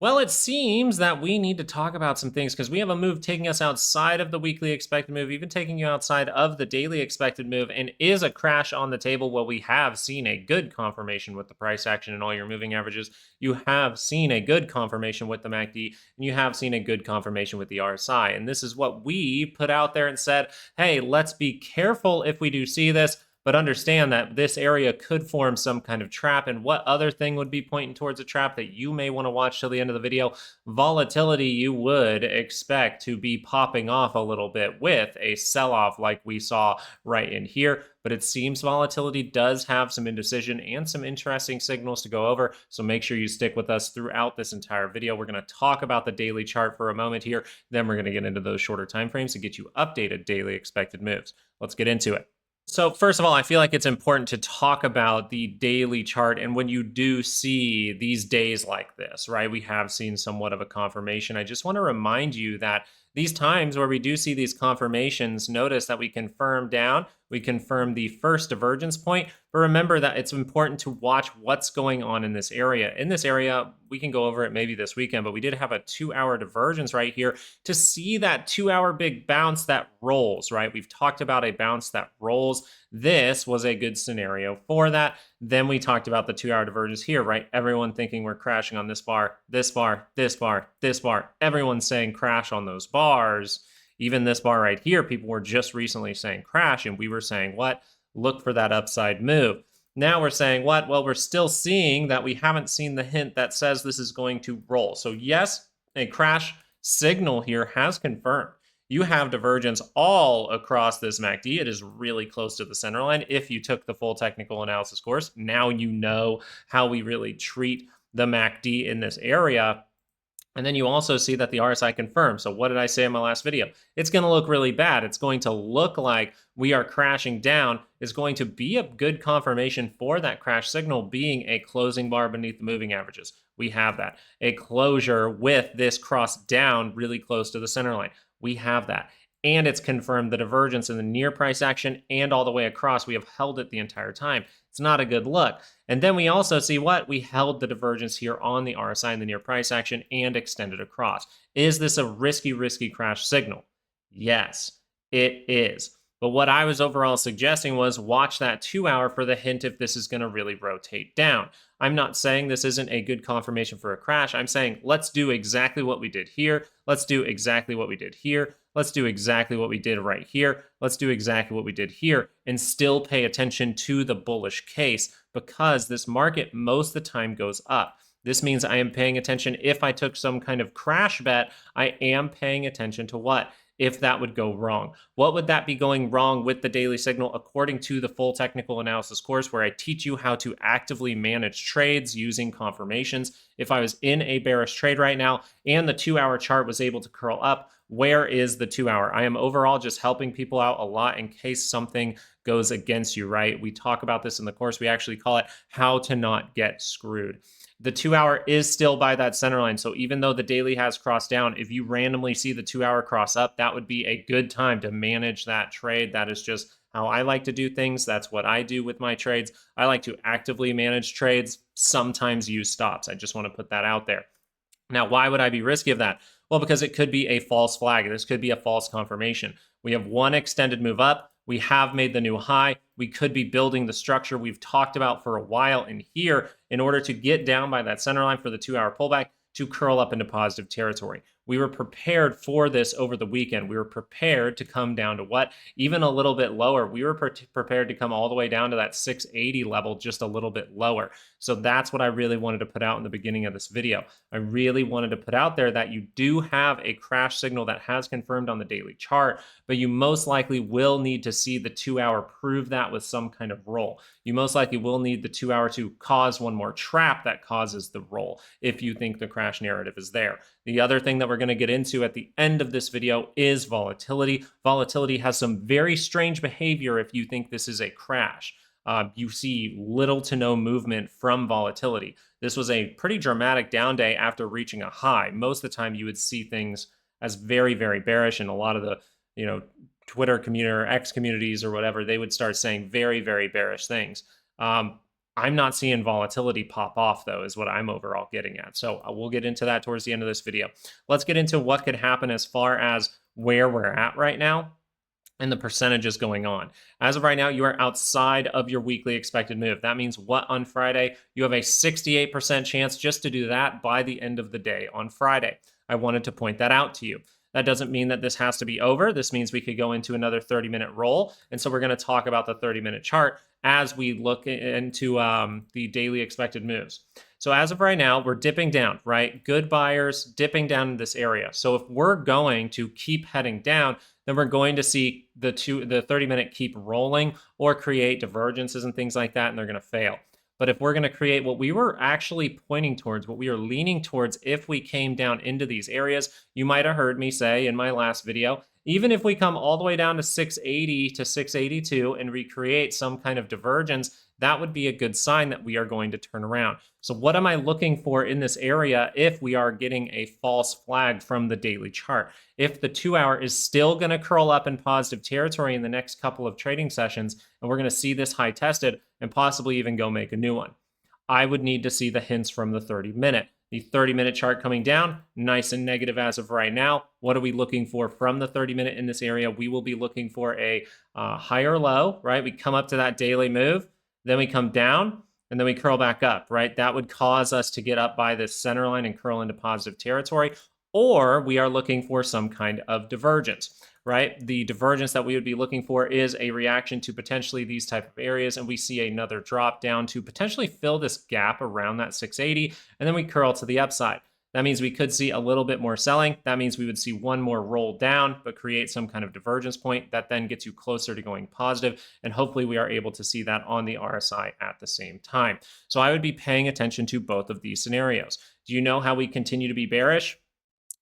Well, it seems that we need to talk about some things because we have a move taking us outside of the weekly expected move, even taking you outside of the daily expected move, and is a crash on the table. Well, we have seen a good confirmation with the price action and all your moving averages. You have seen a good confirmation with the MACD, and you have seen a good confirmation with the RSI. And this is what we put out there and said, hey, let's be careful if we do see this, but understand that this area could form some kind of trap. And what other thing would be pointing towards a trap that you may want to watch till the end of the video? Volatility, you would expect to be popping off a little bit with a sell-off like we saw right in here. But it seems volatility does have some indecision and some interesting signals to go over. So make sure you stick with us throughout this entire video. We're going to talk about the daily chart for a moment here. Then we're going to get into those shorter time frames to get you updated daily expected moves. Let's get into it. So first of all, I feel like it's important to talk about the daily chart. And when you do see these days like this, right, we have seen somewhat of a confirmation. I just want to remind you that these times where we do see these confirmations, notice that we confirm down, we confirm the first divergence point, but remember that it's important to watch what's going on in this area. In this area, we can go over it maybe this weekend, but we did have a 2-hour divergence right here to see that 2-hour big bounce that rolls, right? We've talked about a bounce that rolls. This was a good scenario for that. Then we talked about the 2-hour divergence here, right? Everyone thinking we're crashing on this bar, this bar, this bar, this bar. Everyone's saying crash on those bars. Even this bar right here, people were just recently saying crash, and we were saying what? Look for that upside move. Now we're saying what? Well, we're still seeing that we haven't seen the hint that says this is going to roll. So yes, a crash signal here has confirmed. You have divergence all across this MACD. It is really close to the center line. If you took the full technical analysis course, now you know how we really treat the MACD in this area. And then you also see that the RSI confirmed. So what did I say in my last video? It's going to look really bad. It's going to look like we are crashing down. It's going to be a good confirmation for that crash signal being a closing bar beneath the moving averages. We have that. A closure with this cross down really close to the center line. We have that. And it's confirmed the divergence in the near price action and all the way across. We have held it the entire time. It's not a good look. And then we also see what? We held the divergence here on the RSI and the near price action and extended across. Is this a risky crash signal? Yes, it is. But what I was overall suggesting was watch that 2-hour for the hint if this is going to really rotate down. I'm not saying this isn't a good confirmation for a crash. I'm saying let's do exactly what we did here. Let's do exactly what we did here. Let's do exactly what we did right here. Let's do exactly what we did here and still pay attention to the bullish case because this market most of the time goes up. This means I am paying attention. If I took some kind of crash bet, I am paying attention to what? If that would go wrong. What would that be going wrong with the daily signal according to the full technical analysis course where I teach you how to actively manage trades using confirmations? If I was in a bearish trade right now and the 2-hour chart was able to curl up, where is the 2-hour? I am overall just helping people out a lot in case something goes against you, right? We talk about this in the course. We actually call it how to not get screwed. The 2-hour is still by that center line. So even though the daily has crossed down, if you randomly see the 2-hour cross up, that would be a good time to manage that trade. That is just how I like to do things. That's what I do with my trades. I like to actively manage trades, sometimes use stops. I just want to put that out there. Now, why would I be risky of that? Well, because it could be a false flag. This could be a false confirmation. We have one extended move up. We have made the new high. We could be building the structure we've talked about for a while in here in order to get down by that center line for the 2-hour pullback to curl up into positive territory. We were prepared for this over the weekend. We were prepared to come down to what? Even a little bit lower. We were prepared to come all the way down to that 680 level, just a little bit lower. So that's what I really wanted to put out in the beginning of this video. I really wanted to put out there that you do have a crash signal that has confirmed on the daily chart, but you most likely will need to see the 2-hour prove that with some kind of roll. You most likely will need the 2-hour to cause one more trap that causes the roll if you think the crash narrative is there. The other thing that we're going to get into at the end of this video is volatility. Volatility has some very strange behavior if you think this is a crash. You see little to no movement from volatility. This was a pretty dramatic down day after reaching a high. Most of the time you would see things as very bearish, and a lot of the, Twitter community or X communities or whatever, they would start saying very bearish things. I'm not seeing volatility pop off, though, is what I'm overall getting at. So we'll get into that towards the end of this video. Let's get into what could happen as far as where we're at right now and the percentages going on. As of right now, you are outside of your weekly expected move. That means what on Friday? You have a 68% chance just to do that by the end of the day on Friday. I wanted to point that out to you. That doesn't mean that this has to be over. This means we could go into another 30-minute roll. And so we're going to talk about the 30-minute chart as we look into the daily expected moves. So as of right now, we're dipping down, right? Good buyers dipping down in this area. So if we're going to keep heading down, then we're going to see the 30-minute keep rolling or create divergences and things like that, and they're going to fail. But if we're going to create what we were actually pointing towards, what we are leaning towards, if we came down into these areas, you might have heard me say in my last video, even if we come all the way down to 680 to 682 and recreate some kind of divergence, that would be a good sign that we are going to turn around. So what am I looking for in this area if we are getting a false flag from the daily chart? If the 2-hour is still going to curl up in positive territory in the next couple of trading sessions, and we're going to see this high tested and possibly even go make a new one, I would need to see the hints from the 30-minute. The 30-minute chart coming down, nice and negative as of right now. What are we looking for from the 30-minute in this area? We will be looking for a higher low, right? We come up to that daily move, then we come down, and then we curl back up, right? That would cause us to get up by this center line and curl into positive territory, or we are looking for some kind of divergence, right? The divergence that we would be looking for is a reaction to potentially these type of areas, and we see another drop down to potentially fill this gap around that 680, and then we curl to the upside. That means we could see a little bit more selling. That means we would see one more roll down, but create some kind of divergence point that then gets you closer to going positive. And hopefully we are able to see that on the RSI at the same time. So I would be paying attention to both of these scenarios. Do you know how we continue to be bearish?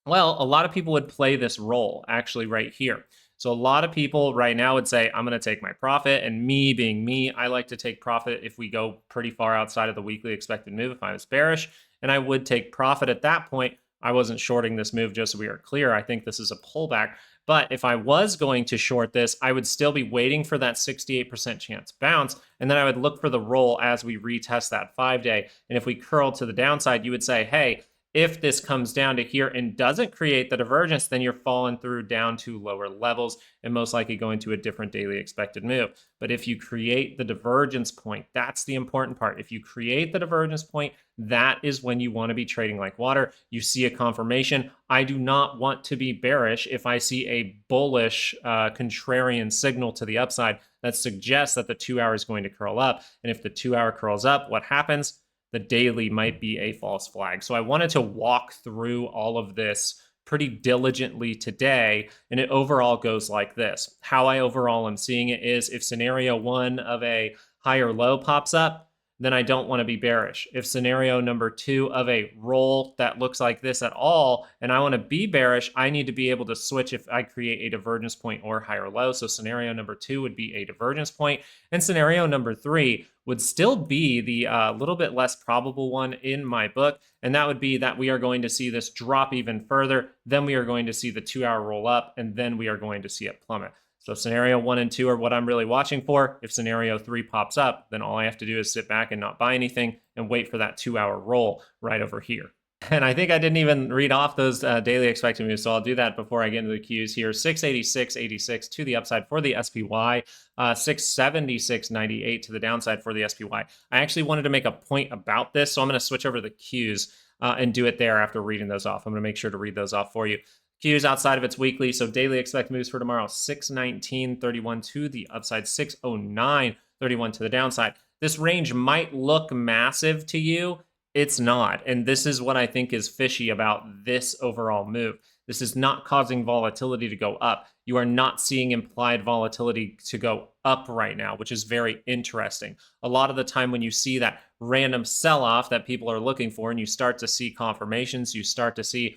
Well, a lot of people would play this role actually right here. So a lot of people right now would say, I'm going to take my profit. And me being me, I like to take profit if we go pretty far outside of the weekly expected move if I was bearish. And I would take profit at that point. I wasn't shorting this move, just so we are clear. I think this is a pullback. But if I was going to short this, I would still be waiting for that 68% chance bounce. And then I would look for the roll as we retest that 5-day. And if we curl to the downside, you would say, hey, if this comes down to here and doesn't create the divergence, then you're falling through down to lower levels and most likely going to a different daily expected move. But if you create the divergence point, that's the important part. If you create the divergence point, that is when you want to be trading like water. You see a confirmation. I do not want to be bearish if I see a bullish contrarian signal to the upside that suggests that the 2-hour is going to curl up. And if the 2-hour curls up, what happens? The daily might be a false flag. So I wanted to walk through all of this pretty diligently today, and it overall goes like this. How I overall am seeing it is if scenario 1 of a higher low pops up, then I don't want to be bearish. If scenario number 2 of a roll that looks like this at all, and I want to be bearish, I need to be able to switch if I create a divergence point or higher low. So scenario number 2 would be a divergence point, and scenario number 3 would still be the little bit less probable one in my book, and that would be that we are going to see this drop even further, then we are going to see the 2-hour roll up, and then we are going to see it plummet. So scenario 1 and 2 are what I'm really watching for. If scenario 3 pops up, then all I have to do is sit back and not buy anything and wait for that 2-hour roll right over here. And I think I didn't even read off those daily expected moves, so I'll do that before I get into the Qs here. 686.86 to the upside for the SPY, 676.98 to the downside for the SPY. I actually wanted to make a point about this, so I'm going to switch over to the Qs and do it there after reading those off. I'm going to make sure to read those off for you. Qs outside of its weekly, so daily expected moves for tomorrow, 619.31 to the upside, 609.31 to the downside. This range might look massive to you. It's not, and this is what I think is fishy about this overall move. This is not causing volatility to go up. You are not seeing implied volatility to go up right now, which is very interesting. A lot of the time when you see that random sell-off that people are looking for and you start to see confirmations, you start to see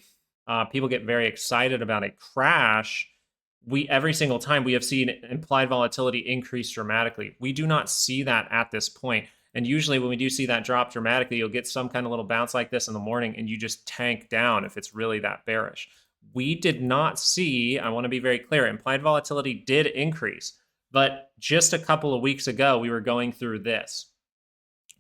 people get very excited about a crash, every single time we have seen implied volatility increase dramatically. We do not see that at this point. And usually when we do see that drop dramatically, you'll get some kind of little bounce like this in the morning and you just tank down if it's really that bearish. We did not see, I want to be very clear, implied volatility did increase. But just a couple of weeks ago, we were going through this.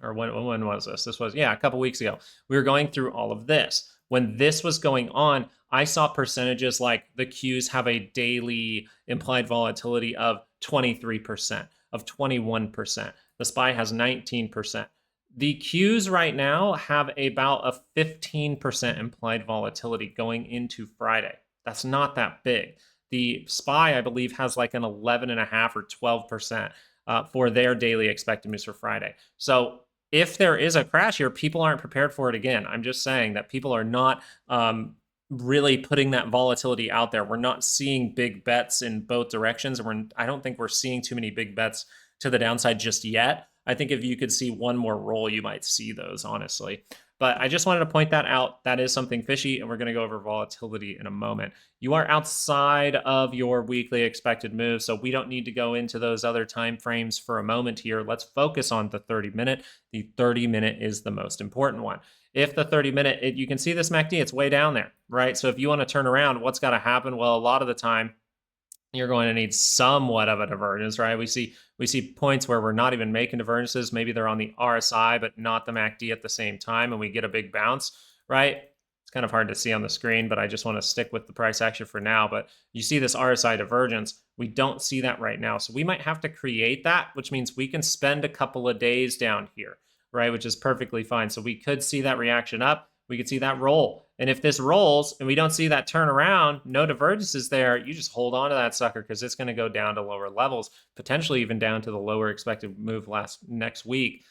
or when was this? This was, yeah, a couple weeks ago. We were going through all of this. When this was going on, I saw percentages like the Qs have a daily implied volatility of 23%, of 21%. The SPY has 19%. The Qs right now have about a 15% implied volatility going into Friday. That's not that big. The SPY, I believe, has like an 11.5 or 12% for their daily expected moves for Friday. So if there is a crash here, people aren't prepared for it again. I'm just saying that people are not really putting that volatility out there. We're not seeing big bets in both directions. And I don't think we're seeing too many big bets to the downside just yet. I think if you could see one more roll, you might see those, honestly. But I just wanted to point that out. That is something fishy, and we're going to go over volatility in a moment. You are outside of your weekly expected move, so we don't need to go into those other time frames for a moment here. Let's focus on the 30-minute. The 30-minute is the most important one. If the 30-minute, you can see this MACD, it's way down there, right? So if you want to turn around, what's got to happen? Well, a lot of the time, you're going to need somewhat of a divergence, right? We see points where we're not even making divergences. Maybe they're on the RSI, but not the MACD at the same time, and we get a big bounce, right? It's kind of hard to see on the screen, but I just want to stick with the price action for now. But you see this RSI divergence. We don't see that right now. So we might have to create that, which means we can spend a couple of days down here, right? Which is perfectly fine. So we could see that reaction up. We could see that roll. And if this rolls and we don't see that turn around, no divergences there, you just hold on to that sucker because it's going to go down to lower levels, potentially even down to the lower expected move next week,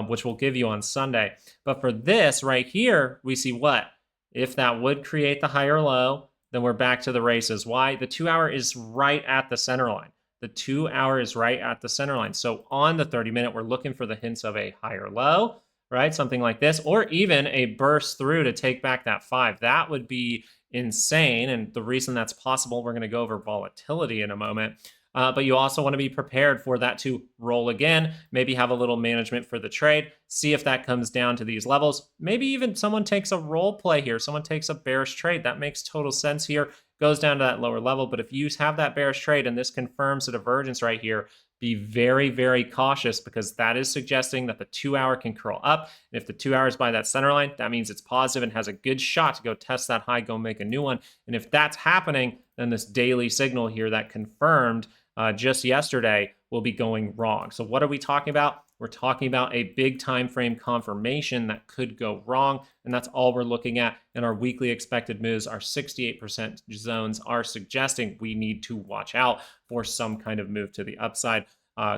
which we'll give you on Sunday. But for this right here, we see what? If that would create the higher low, then we're back to the races. Why? The 2 hour is right at the center line. The 2 hour is right at the center line. So on the 30-minute, we're looking for the hints of a higher low, right? Something like this, or even a burst through to take back that 5. That would be insane. And the reason that's possible, we're going to go over volatility in a moment. But you also want to be prepared for that to roll again, maybe have a little management for the trade, see if that comes down to these levels. Maybe even someone takes a roll play here. Someone takes a bearish trade. That makes total sense here, goes down to that lower level. But if you have that bearish trade and this confirms a divergence right here, be very, very cautious because that is suggesting that the 2 hour can curl up. And if the 2 hours by that center line, that means it's positive and has a good shot to go test that high, go make a new one. And if that's happening, then this daily signal here that confirmed just yesterday will be going wrong. So what are we talking about? We're talking about a big time frame confirmation that could go wrong, and that's all we're looking at. And our weekly expected moves, our 68% zones are suggesting we need to watch out for some kind of move to the upside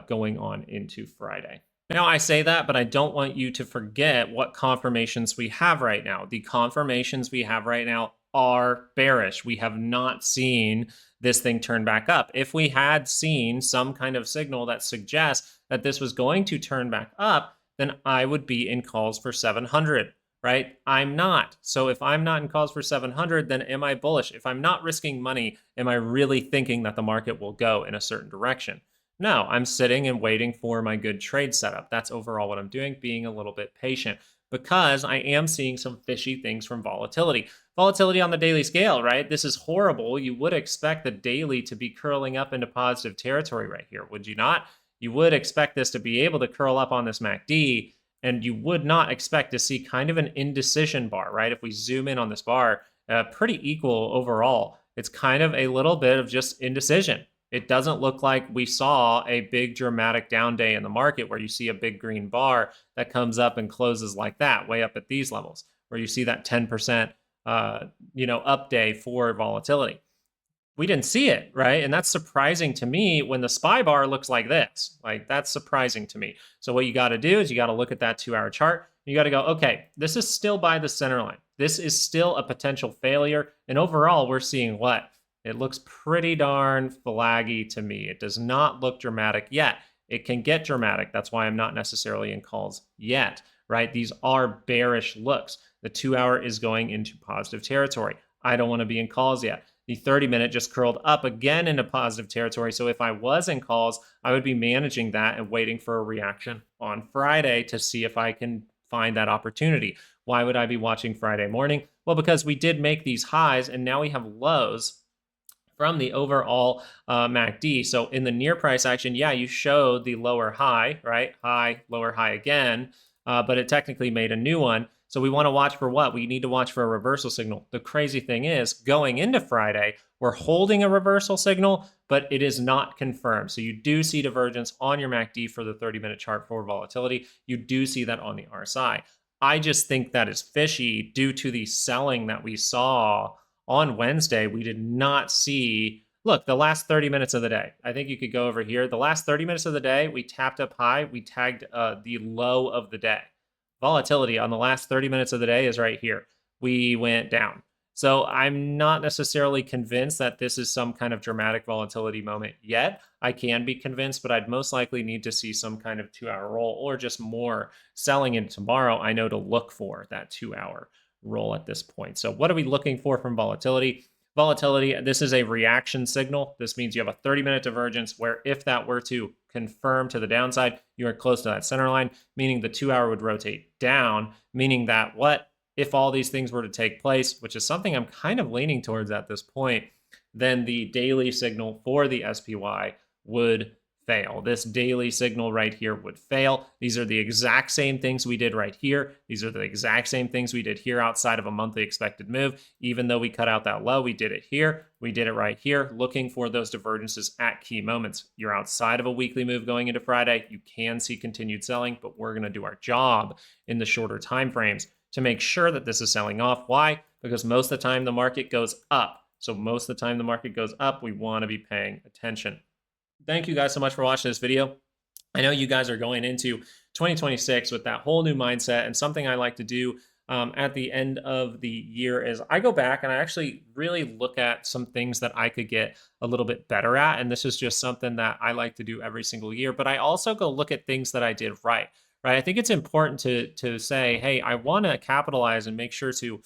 going on into Friday. Now, I say that, but I don't want you to forget what confirmations we have right now. The confirmations we have right now are bearish. We have not seen this thing turn back up. If we had seen some kind of signal that suggests that this was going to turn back up, then I would be in calls for 700, right? I'm not. So if I'm not in calls for 700, then am I bullish? If I'm not risking money, am I really thinking that the market will go in a certain direction? No, I'm sitting and waiting for my good trade setup. That's overall what I'm doing, being a little bit patient because I am seeing some fishy things from volatility. Volatility on the daily scale, right? This is horrible. You would expect the daily to be curling up into positive territory right here, would you not? You would expect this to be able to curl up on this MACD, and you would not expect to see kind of an indecision bar, right? If we zoom in on this bar, pretty equal overall. It's kind of a little bit of just indecision. It doesn't look like we saw a big dramatic down day in the market where you see a big green bar that comes up and closes like that, way up at these levels, where you see that 10% up day for volatility. We didn't see it, right? And that's surprising to me when the SPY bar looks like this. Like, that's surprising to me. So what you got to do is you got to look at that 2 hour chart. You got to go, okay, this is still by the center line. This is still a potential failure. And overall, we're seeing what? It looks pretty darn flaggy to me. It does not look dramatic yet. It can get dramatic. That's why I'm not necessarily in calls yet, right? These are bearish looks. The 2 hour is going into positive territory. I don't want to be in calls yet. The 30-minute just curled up again into positive territory. So if I was in calls, I would be managing that and waiting for a reaction on Friday to see if I can find that opportunity. Why would I be watching Friday morning? Well, because we did make these highs and now we have lows from the overall MACD. So in the near price action, yeah, you showed the lower high, right? High, lower high again. but it technically made a new one. So we want to watch for what? We need to watch for a reversal signal. The crazy thing is, going into Friday, we're holding a reversal signal, but it is not confirmed. So you do see divergence on your MACD for the 30-minute chart for volatility. You do see that on the RSI. I just think that is fishy due to the selling that we saw on Wednesday. We did not see, look, the last 30 minutes of the day. I think you could go over here. The last 30 minutes of the day, we tapped up high. We tagged the low of the day. Volatility on the last 30 minutes of the day is right here. We went down. So I'm not necessarily convinced that this is some kind of dramatic volatility moment yet. I can be convinced, but I'd most likely need to see some kind of 2-hour roll or just more selling in tomorrow. I know to look for that 2-hour roll at this point. So what are we looking for from volatility? Volatility, this is a reaction signal. This means you have a 30-minute divergence where if that were to confirm to the downside, you are close to that center line, meaning the 2-hour would rotate down, meaning that what? If all these things were to take place, which is something I'm kind of leaning towards at this point, then the daily signal for the SPY would fail. This daily signal right here would fail. These are the exact same things we did right here. These are the exact same things we did here outside of a monthly expected move. Even though we cut out that low, we did it here. We did it right here, looking for those divergences at key moments. You're outside of a weekly move going into Friday. You can see continued selling, but we're going to do our job in the shorter time frames to make sure that this is selling off. Why? Because most of the time the market goes up. So most of the time the market goes up, we want to be paying attention. Thank you guys so much for watching this video. I know you guys are going into 2026 with that whole new mindset, and something I like to do at the end of the year is I go back and I actually really look at some things that I could get a little bit better at. And this is just something that I like to do every single year, but I also go look at things that I did right. Right. I think it's important to say, hey, I want to capitalize and make sure to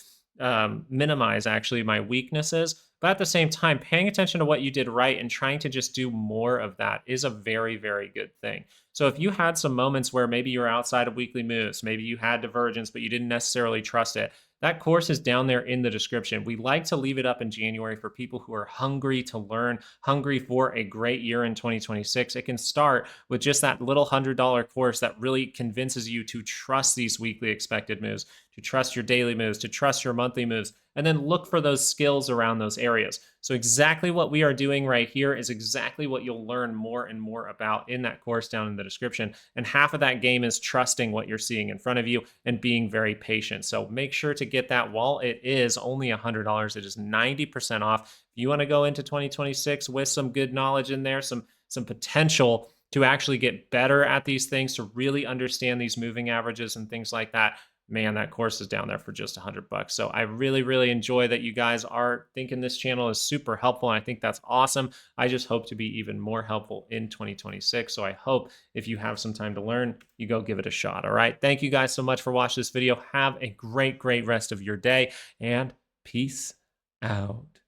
minimize actually my weaknesses. But at the same time, paying attention to what you did right and trying to just do more of that is a very, very good thing. So if you had some moments where maybe you're outside of weekly moves, maybe you had divergence, but you didn't necessarily trust it, that course is down there in the description. We like to leave it up in January for people who are hungry to learn, hungry for a great year in 2026. It can start with just that little $100 course that really convinces you to trust these weekly expected moves, to trust your daily moves, to trust your monthly moves, and then look for those skills around those areas. So exactly what we are doing right here is exactly what you'll learn more and more about in that course down in the description. And half of that game is trusting what you're seeing in front of you and being very patient. So make sure to get that while it is only $100. It is 90% off. If you want to go into 2026 with some good knowledge in there, some potential to actually get better at these things, to really understand these moving averages and things like that, man, that course is down there for just $100. So I really, really enjoy that you guys are thinking this channel is super helpful. And I think that's awesome. I just hope to be even more helpful in 2026. So I hope if you have some time to learn, you go give it a shot. All right. Thank you guys so much for watching this video. Have a great, great rest of your day, and peace out.